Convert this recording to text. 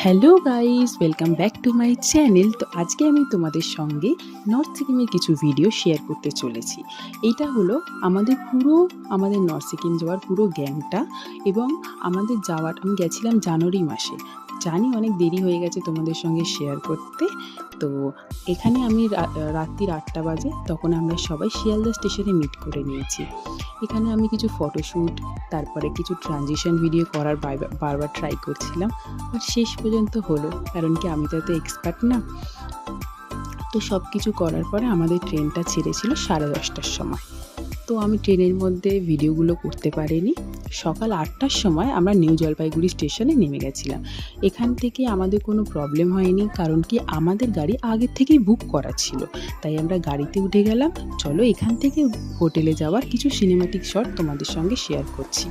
Hello guys, welcome back to my channel. তো আজকে আমি তোমাদের সঙ্গে নর্থ সিকিমের কিছু ভিডিও শেয়ার করতে চলেছি। এইটা হলো আমাদের নর্থ সিকিম যাওয়ার পুরো গ্যাংটা, এবং আমাদের আমি গেছিলাম জানুয়ারি মাসে। জানি অনেক দেরি হয়ে গেছে তোমাদের সঙ্গে শেয়ার করতে। তো এখানে আমি রাত্রির 8টা বাজে, তখন আমরা সবাই শিয়ালদা স্টেশনে মিট করে নিয়েছি। এখানে আমি কিছু ফটোশ্যুট, তারপরে কিছু ট্রানজিশন ভিডিও করার বারবার ট্রাই করছিলাম, আর শেষ পর্যন্ত হলো। কারণ কি, আমি তো এত এক্সপার্ট না। তো সব কিছু করার পরে আমাদের ট্রেনটা ছেড়েছিল 10:30টার সময়। তো আমি ট্রেনের মধ্যে ভিডিওগুলো করতে পারিনি। সকাল 8টার সময় আমরা নিউ জলপাইগুড়ি স্টেশনে নেমে গেছিলাম। এখান থেকে আমাদের কোনো প্রবলেম হয়নি, কারণ কি আমাদের গাড়ি আগের থেকেই বুক করা ছিল। তাই আমরা গাড়িতে উঠে গেলাম। চলো এখান থেকে হোটেলে যাওয়ার কিছু সিনেম্যাটিক শট তোমাদের সঙ্গে শেয়ার করছি।